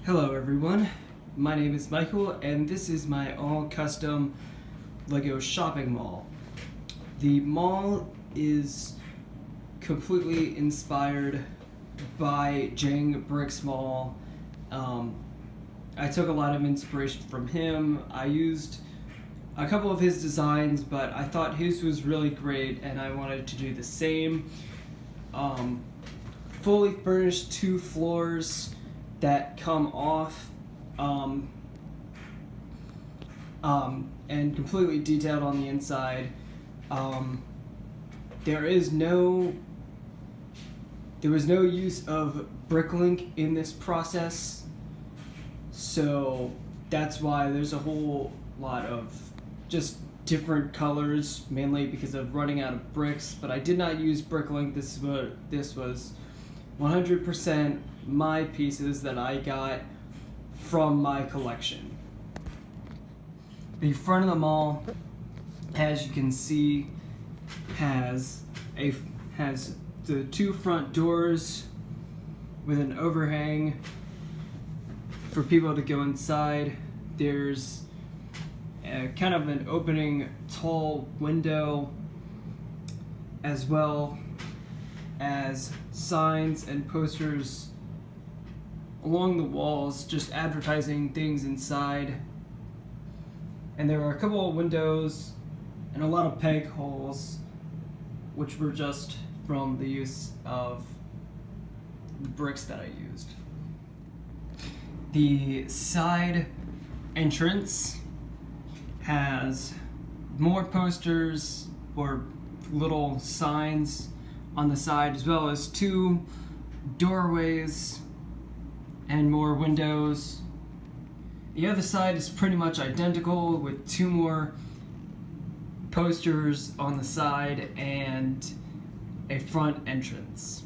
Hello everyone, my name is Michael and this is my all-custom Lego shopping mall. The mall is completely inspired by JANGBRiCKS Mall. I took a lot of inspiration from him. I used a couple of his designs, but I thought his was really great and I wanted to do the same. Fully furnished 2 floors that come off and completely detailed on the inside. There was no use of bricklink in this process, so that's why there's a whole lot of just different colors, mainly because of running out of bricks. But I did not use bricklink. This was 100% my pieces that I got from my collection. The front of the mall, as you can see, has the 2 front doors with an overhang for people to go inside. There's kind of an opening tall window, as well as signs and posters along the walls just advertising things inside. And there are a couple of windows and a lot of peg holes, which were just from the use of the bricks that I used. The side entrance has more posters or little signs on the side, as well as 2 doorways and more windows. The other side is pretty much identical, with 2 more posters on the side and a front entrance.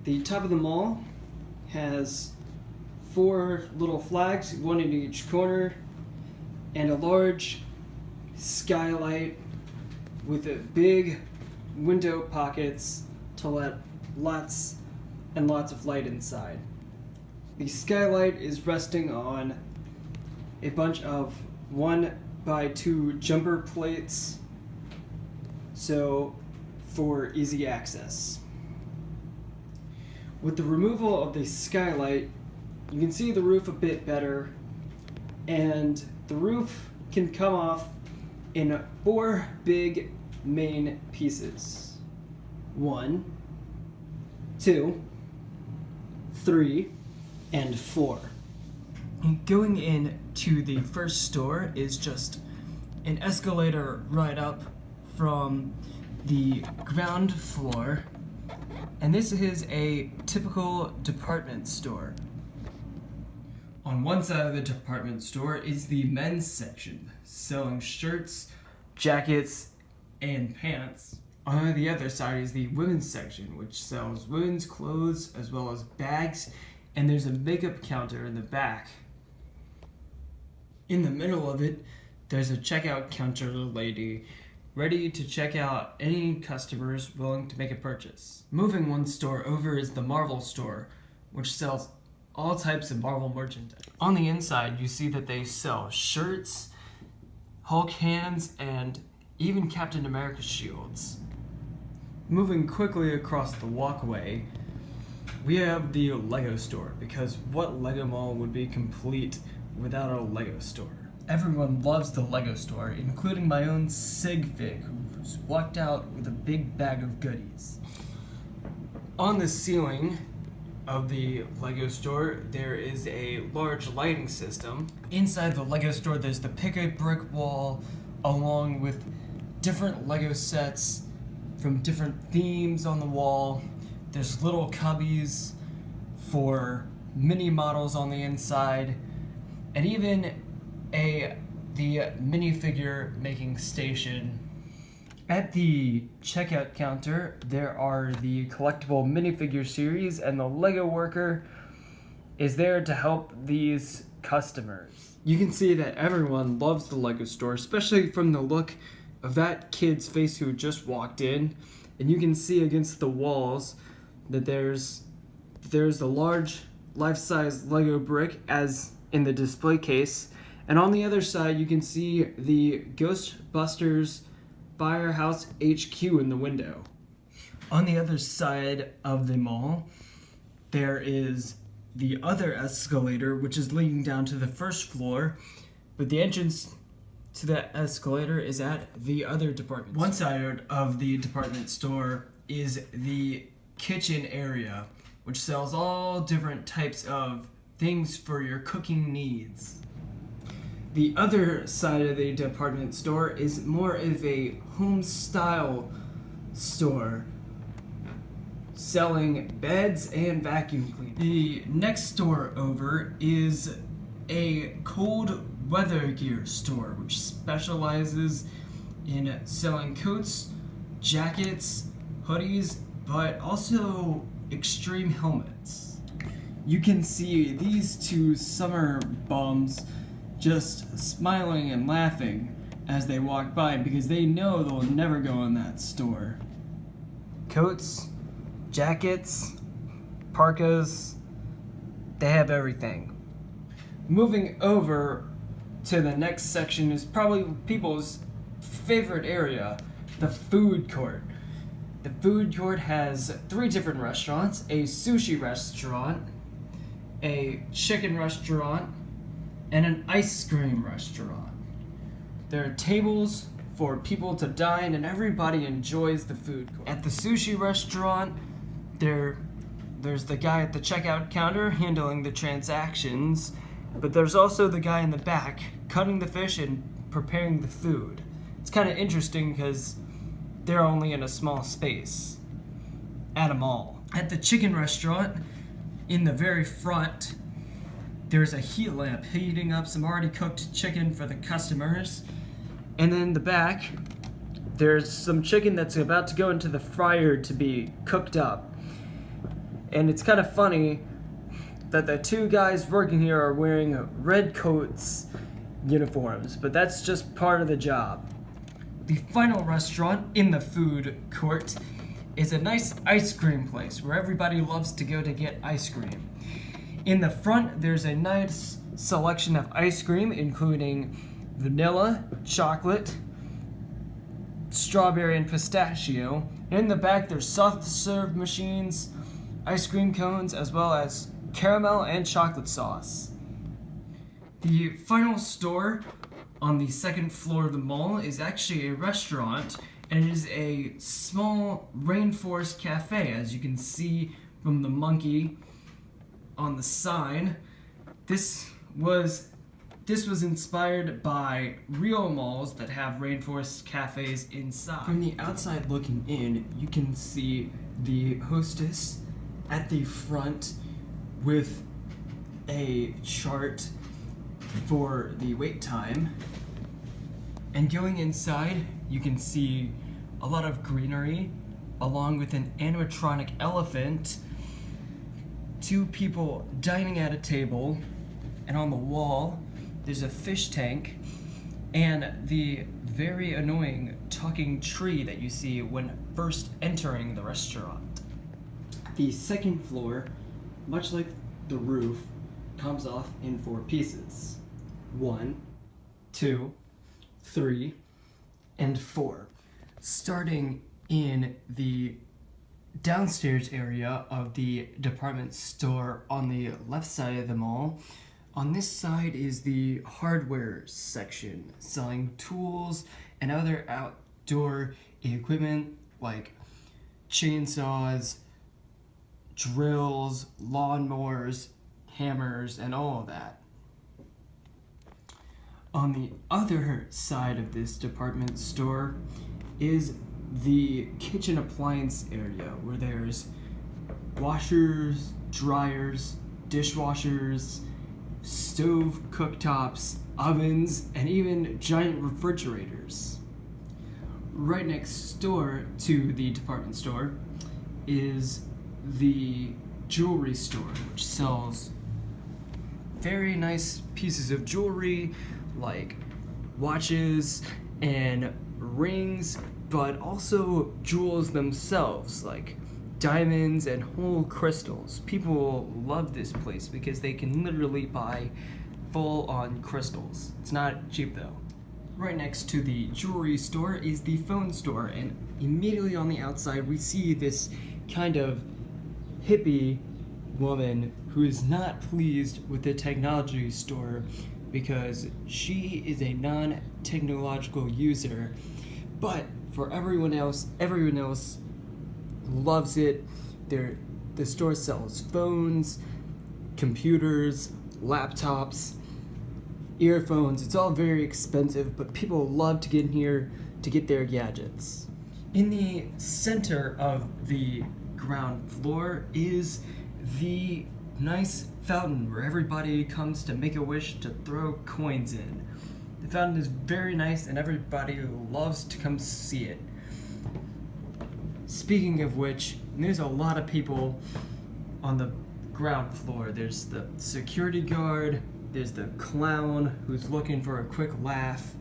The top of the mall has 4 little flags, 1 in each corner, and a large skylight with a big window pockets to let lots and lots of light inside. The skylight is resting on a bunch of 1x2 jumper plates, so for easy access. With the removal of the skylight, you can see the roof a bit better, and the roof can come off in 4 big main pieces. 1, 2, 3, and 4. Going into the first store is just an escalator right up from the ground floor, and this is a typical department store. On one side of the department store is the men's section, selling shirts, jackets, and pants. On the other side is the women's section, which sells women's clothes as well as bags, and there's a makeup counter in the back. In the middle of it, there's a checkout counter lady ready to check out any customers willing to make a purchase. Moving 1 store over is the Marvel store, which sells all types of Marvel merchandise. On the inside, you see that they sell shirts, Hulk hands, and even Captain America shields. Moving quickly across the walkway, we have the Lego store, because what Lego mall would be complete without a Lego store? Everyone loves the Lego store, including my own sig fig, who's walked out with a big bag of goodies. On the ceiling of the Lego store, there is a large lighting system. Inside the Lego store, there's the pick a brick wall, along with different Lego sets from different themes on the wall. There's little cubbies for mini models on the inside, and even the minifigure making station. At the checkout counter, there are the collectible minifigure series, and the Lego worker is there to help these customers. You can see that everyone loves the Lego store, especially from the look of that kid's face who just walked in, and you can see against the walls that there's a large life-size Lego brick as in the display case. And on the other side, you can see the Ghostbusters Firehouse HQ in the window. On the other side of the mall, there is the other escalator, which is leading down to the first floor, but the entrance to that escalator is at the other department store. One side of the department store is the kitchen area, which sells all different types of things for your cooking needs. The other side of the department store is more of a home style store, selling beds and vacuum cleaners. The next store over is a cold weather gear store, which specializes in selling coats, jackets, hoodies, but also extreme helmets. You can see these two summer bums just smiling and laughing as they walk by because they know they'll never go in that store. Coats, jackets, parkas, they have everything. Moving over to the next section is probably people's favorite area, the food court. The food court has 3 different restaurants: a sushi restaurant, a chicken restaurant, and an ice cream restaurant. There are tables for people to dine and everybody enjoys the food court. At the sushi restaurant, there's the guy at the checkout counter handling the transactions, but there's also the guy in the back cutting the fish and preparing the food. It's kind of interesting because they're only in a small space at a mall. At the chicken restaurant, in the very front, there's a heat lamp heating up some already cooked chicken for the customers. And then in the back, there's some chicken that's about to go into the fryer to be cooked up. And it's kind of funny that the 2 guys working here are wearing red coats uniforms, but that's just part of the job. The final restaurant in the food court is a nice ice cream place where everybody loves to go to get ice cream. In the front, there's a nice selection of ice cream, including vanilla, chocolate, strawberry, and pistachio. And in the back, there's soft serve machines, ice cream cones, as well as caramel and chocolate sauce. The final store on the second floor of the mall is actually a restaurant, and it is a small rainforest cafe, as you can see from the monkey on the sign. This was inspired by real malls that have rainforest cafes inside. From the outside looking in, you can see the hostess at the front with a chart for the wait time. And going inside, you can see a lot of greenery along with an animatronic elephant, 2 people dining at a table, and on the wall there's a fish tank and the very annoying talking tree that you see when first entering the restaurant. The second floor, much like the roof, comes off in 4 pieces. 1, 2, 3, and 4. Starting in the downstairs area of the department store on the left side of the mall, on this side is the hardware section, selling tools and other outdoor equipment like chainsaws, drills, lawnmowers, hammers, and all of that. On the other side of this department store is the kitchen appliance area, where there's washers, dryers, dishwashers, stove cooktops, ovens, and even giant refrigerators. Right next door to the department store is the jewelry store, which sells very nice pieces of jewelry like watches and rings, but also jewels themselves like diamonds and whole crystals. People love this place because they can literally buy full-on crystals. It's not cheap though. Right next to the jewelry store is the phone store, and immediately on the outside we see this kind of hippie woman who is not pleased with the technology store because she is a non-technological user, but for everyone else loves it. The store sells phones, computers, laptops, earphones. It's all very expensive, but people love to get in here to get their gadgets. In the center of the ground floor is the nice fountain where everybody comes to make a wish to throw coins in. The fountain is very nice and everybody loves to come see it. Speaking of which, there's a lot of people on the ground floor. There's the security guard, there's the clown who's looking for a quick laugh,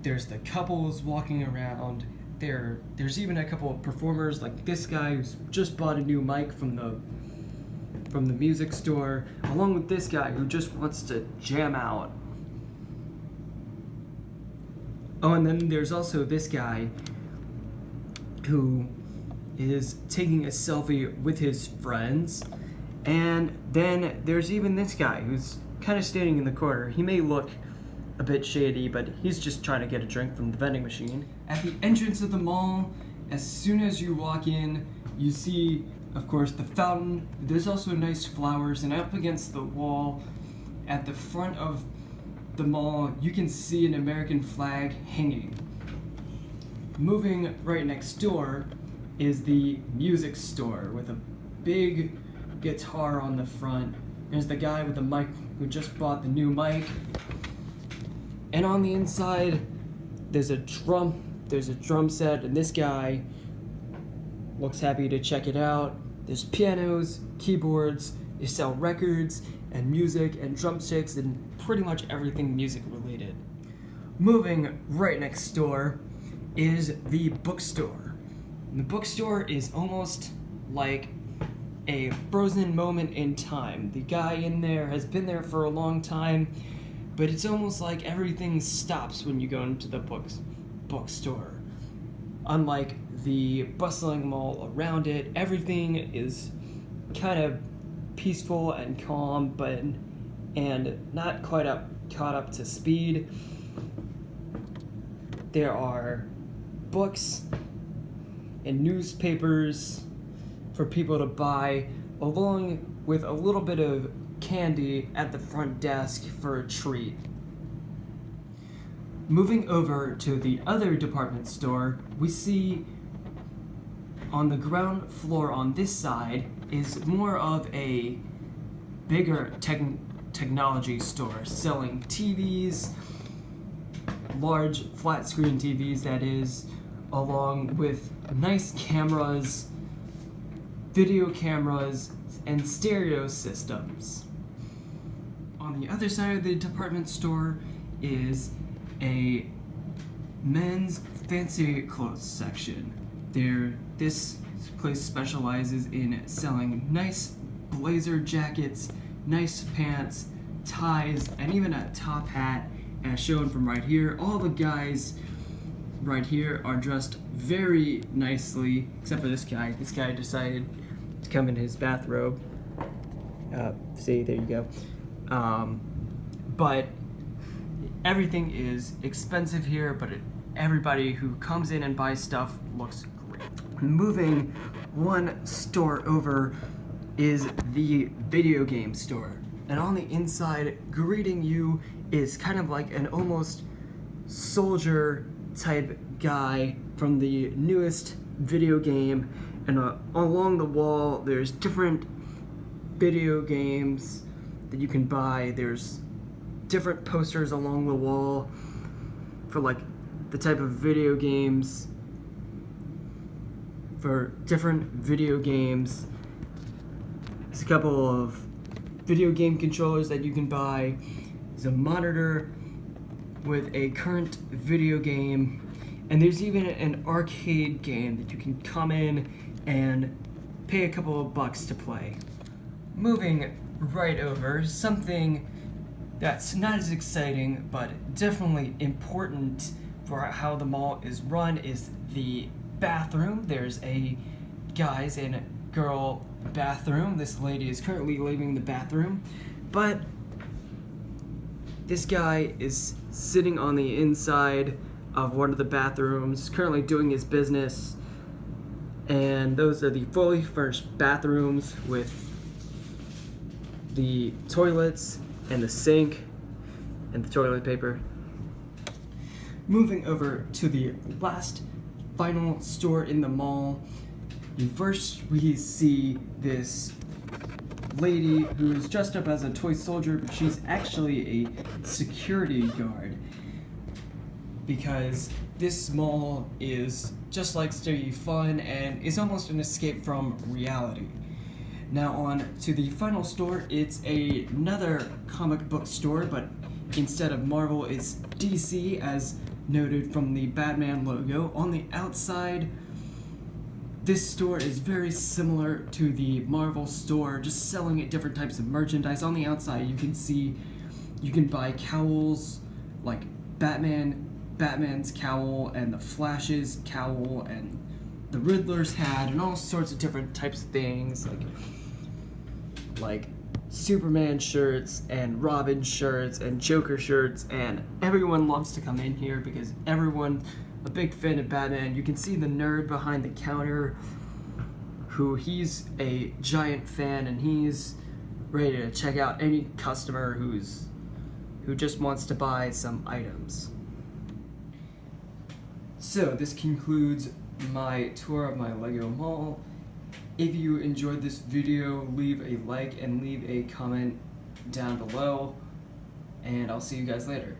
there's the couples walking around, there's even a couple of performers like this guy who's just bought a new mic from the music store, along with this guy who just wants to jam out. Oh, and then there's also this guy who is taking a selfie with his friends. And then there's even this guy who's kind of standing in the corner. He may look a bit shady, but he's just trying to get a drink from the vending machine. At the entrance of the mall, as soon as you walk in, you see, of course, the fountain. There's also nice flowers, and up against the wall at the front of the mall, you can see an American flag hanging. Moving right next door is the music store with a big guitar on the front. There's the guy with the mic who just bought the new mic. And on the inside, there's a drum set, and this guy looks happy to check it out. There's pianos, keyboards, they sell records and music and drumsticks and pretty much everything music related. Moving right next door is the bookstore. And the bookstore is almost like a frozen moment in time. The guy in there has been there for a long time, but it's almost like everything stops when you go into the bookstore. Unlike the bustling mall around it, everything is kind of peaceful and calm, and not quite caught up to speed. There are books and newspapers for people to buy, along with a little bit of candy at the front desk for a treat. Moving over to the other department store, we see on the ground floor on this side is more of a bigger technology store selling TVs, large flat screen TVs that is, along with nice cameras, video cameras, and stereo systems. On the other side of the department store is a men's fancy clothes section. This place specializes in selling nice blazer jackets, nice pants, ties, and even a top hat, as shown from right here. All the guys right here are dressed very nicely, except for this guy. This guy decided to come in his bathrobe. See, there you go. But everything is expensive here, but everybody who comes in and buys stuff looks great. Moving one store over is the video game store. And on the inside, greeting you is kind of like an almost soldier type guy from the newest video game. And along the wall, there's different video games that you can buy. There's different posters along the wall for like the type of video games, for different video games. There's a couple of video game controllers that you can buy. There's a monitor with a current video game, and there's even an arcade game that you can come in and pay a couple of bucks to play. Moving right over, something that's not as exciting but definitely important for how the mall is run is the bathroom. There's a guys and girl bathroom. This lady is currently leaving the bathroom, but this guy is sitting on the inside of one of the bathrooms, currently doing his business. And those are the fully furnished bathrooms with the toilets and the sink and the toilet paper. Moving over to the last final store in the mall, first we see this lady who's dressed up as a toy soldier, but she's actually a security guard, because this mall is just likes to be fun and is almost an escape from reality. Now on to the final store. It's another comic book store, but instead of Marvel, it's DC, as noted from the Batman logo. On the outside, this store is very similar to the Marvel store, just selling at different types of merchandise. On the outside, you can see you can buy cowls like Batman's cowl and the Flash's cowl and the Riddler's hat and all sorts of different types of things like Superman shirts and Robin shirts and Joker shirts, and everyone loves to come in here because everyone's a big fan of Batman. You can see the nerd behind the counter, he's a giant fan, and he's ready to check out any customer who just wants to buy some items. So this concludes my tour of my Lego Mall. If you enjoyed this video, leave a like and leave a comment down below, and I'll see you guys later.